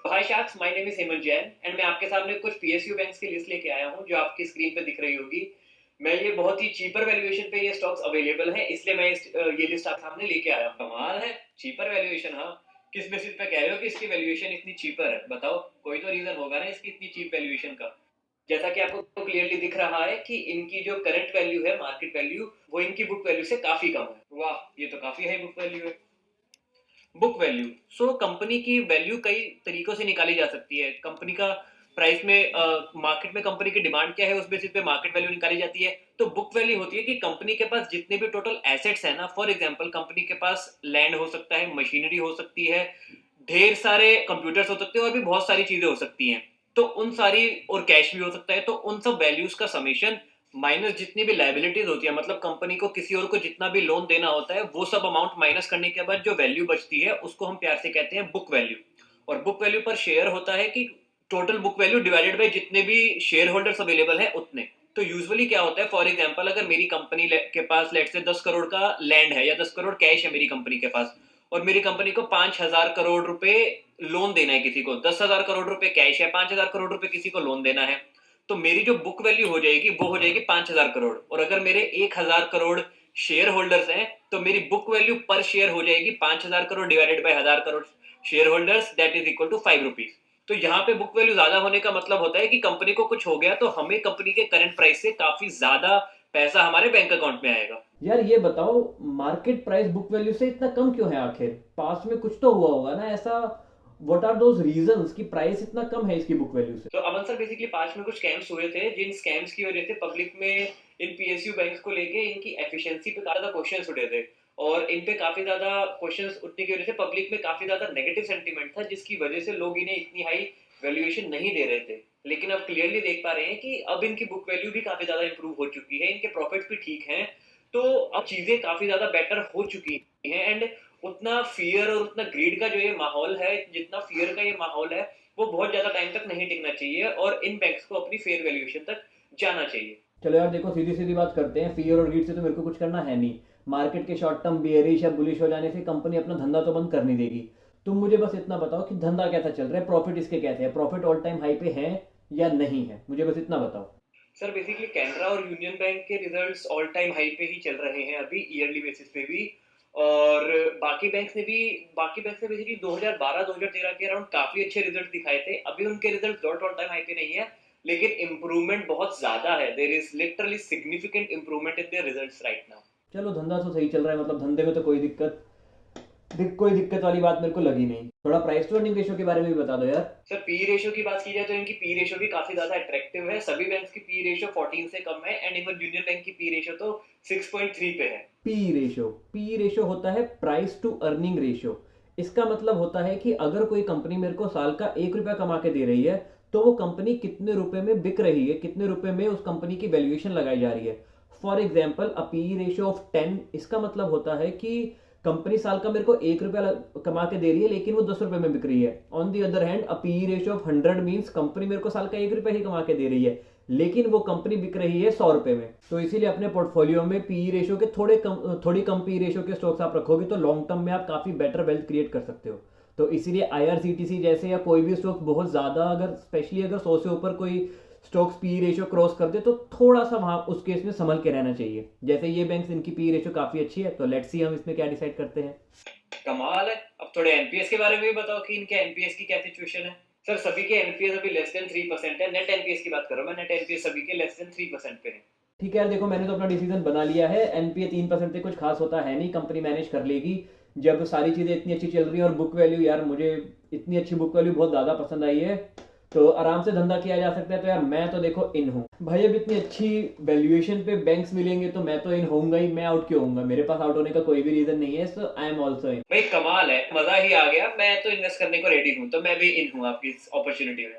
Hi sacks, my name is Hemant Jain and मैं आपके सामने कुछ पीएसयू बैंक्स की लिस्ट लेके आया हूँ जो आपकी स्क्रीन पे दिख रही होगी। मैं ये बहुत ही चीपर वैल्यूएशन पे ये स्टॉक्स अवेलेबल हैं, इसलिए मैं ये लिस्ट आपके सामने लेके आया हूँ। कमाल है, चीपर वैल्यूएशन। हाँ, किस बेसिस पे कह रहे हो कि इसकी वैल्यूएशन इतनी चीपर है? बताओ, कोई तो रीजन होगा ना इसकी इतनी चीप वैल्यूएशन का। जैसा कि आपको तो क्लियरली दिख रहा है कि इनकी जो करंट वैल्यू है, मार्केट वैल्यू, वो इनकी बुक वैल्यू से काफी कम है। वाह, ये तो काफी हाई बुक वैल्यू है। बुक वैल्यू, सो कंपनी की वैल्यू कई तरीकों से निकाली जा सकती है। कंपनी का प्राइस में मार्केट में कंपनी की डिमांड क्या है उस बेसिस पे मार्केट वैल्यू निकाली जाती है। तो बुक वैल्यू होती है कि कंपनी के पास जितने भी टोटल एसेट्स है ना, फॉर एग्जांपल कंपनी के पास लैंड हो सकता है, मशीनरी हो सकती है, ढेर सारे कंप्यूटर्स हो सकते हैं और भी बहुत सारी चीजें हो सकती हैं। तो उन सारी, और कैश भी हो सकता है, तो उन सब वैल्यूज का समेशन माइनस जितनी भी लाइबिलिटीज होती है, मतलब कंपनी को किसी और को जितना भी लोन देना होता है, वो सब अमाउंट माइनस करने के बाद जो वैल्यू बचती है उसको हम प्यार से कहते हैं बुक वैल्यू। और बुक वैल्यू पर शेयर होता है कि total book value divided by जितने भी शेयर होल्डर्स अवेलेबल है उतने। तो यूजुअली क्या होता है, फॉर एग्जांपल अगर मेरी कंपनी के पास लेट से 10 करोड़ का लैंड है या 10 करोड़ कैश है मेरी कंपनी के पास, और मेरी कंपनी को 5,000 करोड़ रुपए लोन देना है किसी को, 10,000 करोड़ रुपए कैश है, 5,000 करोड़ रुपए किसी को लोन देना है, तो मेरी जो बुक वैल्यू हो जाएगी वो हो जाएगी 5,000 करोड़। और अगर मेरे 1,000 करोड़ शेयर होल्डर्स हैं तो मेरी बुक वैल्यू पर शेयर हो जाएगी 5,000 crore divided by 1,000 crore share holders, that is equal to 5 rupees. तो यहाँ पे बुक वैल्यू ज्यादा होने का मतलब होता है कि कंपनी को कुछ हो गया तो हमें कंपनी के करंट प्राइस से काफी ज्यादा पैसा हमारे बैंक अकाउंट में आएगा। यार ये बताओ, मार्केट प्राइस बुक वैल्यू से इतना कम क्यों है आखिर? पास में कुछ तो हुआ होगा ना ऐसा। व्हाट आर दोज रीजंस कि प्राइस इतना कम है इसकी बुक वैल्यू से? तो अमन सर, बेसिकली पास्ट में कुछ स्कैम्स हुए थे, जिन स्कैम्स की वजह से पब्लिक में इन पीएसयू बैंक्स को लेके इनकी एफिशिएंसी पे काफी ज्यादा क्वेश्चंस उठे थे। और इन पे काफी ज्यादा क्वेश्चंस उठने की वजह से पब्लिक में काफी ज्यादा नेगेटिव सेंटीमेंट था, जिसकी वजह से लोग इन्हें इतनी हाई वैल्यूएशन नहीं दे रहे थे। लेकिन अब क्लियरली देख पा रहे हैं कि अब इनकी बुक वैल्यू भी काफी ज्यादा इंप्रूव हो चुकी है, इनके प्रॉफिट्स भी ठीक हैं। तो अब चीजें काफी ज्यादा बेटर हो चुकी हैं। एंड उतना फियर और उतना ग्रीड का जो ये माहौल है, जितना फियर का ये माहौल है, वो बहुत ज्यादा टाइम तक नहीं टिकना चाहिए और इन बैंक्स को अपनी फेयर वैल्यूएशन तक जाना चाहिए। चलो यार देखो, सीधी सीधी बात करते हैं, फियर और ग्रीड से तो मेरे को कुछ करना है नहीं। मार्केट के शॉर्ट टर्म बियरिश या बुलिश हो जाने से कंपनी अपना धंधा तो बंद कर नहीं देगी। तुम मुझे बस इतना बताओ कि धंधा कैसा चल रहा है, प्रॉफिट इसके कैसे है, प्रॉफिट ऑल टाइम हाई पे है या नहीं है, मुझे बस इतना बताओ। सर, बेसिकली कैनरा और यूनियन बैंक के रिजल्ट्स ऑल टाइम हाई पे ही चल रहे हैं अभी, ईयरली बेसिस पे भी। और बाकी बैंक्स ने बेसिकली 2012-2013 के अराउंड काफी अच्छे रिजल्ट दिखाए थे। अभी उनके result dot all time high पे नहीं है, लेकिन इंप्रूवमेंट बहुत ज्यादा है। There is literally significant improvement in their results right now. चलो धंधा तो सही चल रहा है, मतलब धंधे में तो कोई दिक्कत वाली बात मेरे को लगी नहीं। थोड़ा प्राइस टू अर्निंग रेशियो के बारे में भी बता दो यार। सर, पी रेशियो की बात की जाए तो इनकी पी रेशियो भी काफी ज्यादा अट्रैक्टिव है। सभी बैंक्स की पी रेशियो 14 से कम है एंड इवन यूनियन बैंक की पी रेशियो तो 6.3 पे है। पी रेशियो होता है प्राइस टू अर्निंग रेशियो। इसका मतलब होता है कि अगर कोई कंपनी मेरे को साल का 1 रुपया कमा के दे रही है, तो वो कंपनी कितने रुपए में बिक रही है, कितने रुपए में उस कंपनी की वैल्यूएशन लगाई जा रही है। For example a P ratio of 10, इसका मतलब होता है कि कंपनी साल का मेरे को 1 रुपया कमा के दे रही है लेकिन वो 10 रुपए में बिक रही है। On the other hand a P ratio of 100 means company मेरे को साल का 1 रुपया ही कमा के दे रही है लेकिन वो कंपनी बिक रही है 100 रुपए में। तो इसीलिए अपने पोर्टफोलियो में पी रेशियो के थोड़ी कम पी रेशियो के स्टॉक्स आप रखोगे तो लॉन्ग टर्म में आप काफी बेटर वेल्थ क्रिएट कर सकते हो। तो इसीलिए आईआरसीटीसी जैसे या कोई भी स्टॉक बहुत ज्यादा, अगर स्पेशली अगर 100 से ऊपर कोई स्टॉक्स पी रेशियो क्रॉस कर दे तो थोड़ा सा वहां उस केस में संभल के रहना चाहिए। जैसे ये बैंक्स, इनकी पी रेशियो काफी अच्छी है, तो लेट्स सी हम इसमें क्या डिसाइड करते हैं। कमाल है। अब थोड़े एनपीएस के बारे में भी बताओ कि इनके एनपीएस की क्या सिचुएशन है। सर, सभी के एनपीएस अभी लेस देन 3% है। नेट एनपीएस की बात करो, मैं नेट एनपीएस सभी के लेस देन 3% पे है। ठीक है यार, देखो मैंने तो अपना डिसीजन बना लिया है। एनपीए 3% से कुछ खास होता है नहीं, कंपनी मैनेज कर लेगी। जब सारी चीज़ें इतनी अच्छी चल रही है और बुक वैल्यू, यार मुझे इतनी अच्छी बुक वैल्यू बहुत ज़्यादा पसंद आई है, तो आराम से धंधा किया जा सकता है। तो यार मैं तो देखो इन हूँ भाई। अब इतनी अच्छी वैल्यूएशन पे बैंक्स मिलेंगे तो मैं तो इन होऊंगा ही। मैं आउट क्यों होऊंगा? मेरे पास आउट होने का कोई भी रीजन नहीं है, सो आई एम ऑल्सो इन। भाई कमाल है, मजा ही आ गया। मैं तो इन्वेस्ट करने को रेडी हूँ, तो मैं भी इन हूँ आपकी इस अपॉर्चुनिटी में।